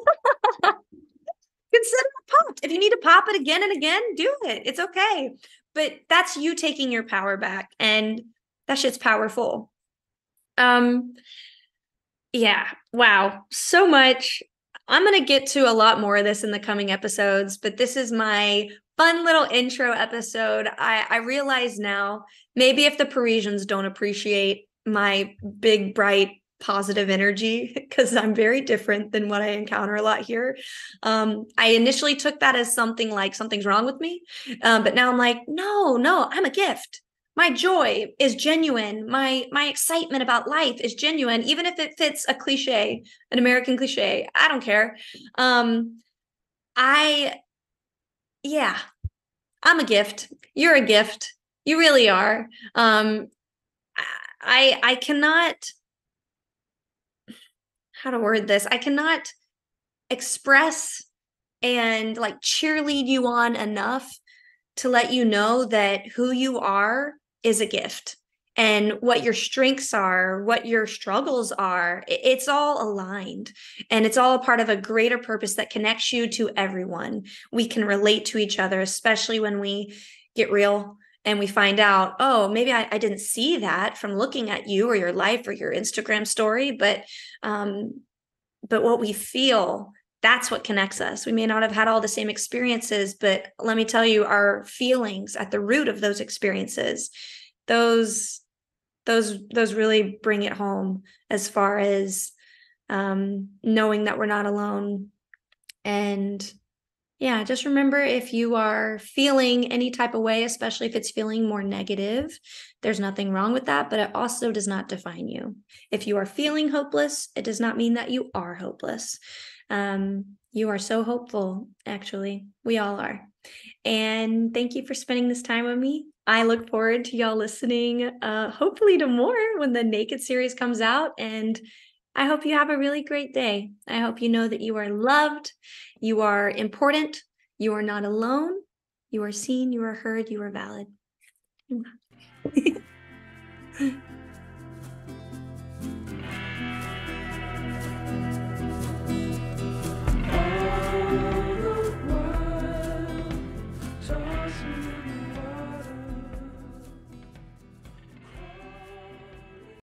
it popped. If you need to pop it again and again, do it. It's okay. But that's you taking your power back, and that shit's powerful. Yeah. Wow. So much. I'm going to get to a lot more of this in the coming episodes, but this is my fun little intro episode. I realize now, maybe if the Parisians don't appreciate my big, bright, positive energy, because I'm very different than what I encounter a lot here. I initially took that as something like something's wrong with me. But now I'm like, no, I'm a gift. My joy is genuine. My excitement about life is genuine, even if it fits a cliche, an American cliche. I don't care. I Yeah, I'm a gift. You're a gift. You really are. I cannot, how to word this? I cannot express and like cheerlead you on enough to let you know that who you are is a gift, and what your strengths are, what your struggles are, it's all aligned, and it's all a part of a greater purpose that connects you to everyone. We can relate to each other, especially when we get real and we find out, oh, maybe I didn't see that from looking at you or your life or your Instagram story, but what we feel, that's what connects us. We may not have had all the same experiences, but let me tell you, our feelings at the root of those experiences, those really bring it home, as far as knowing that we're not alone. And yeah, just remember, if you are feeling any type of way, especially if it's feeling more negative, there's nothing wrong with that, but it also does not define you. If you are feeling hopeless, it does not mean that you are hopeless. You are so hopeful, actually. We all are. And thank you for spending this time with me. I look forward to y'all listening, hopefully to more when the Naked series comes out. And I hope you have a really great day. I hope you know that you are loved, you are important, you are not alone, you are seen, you are heard, you are valid.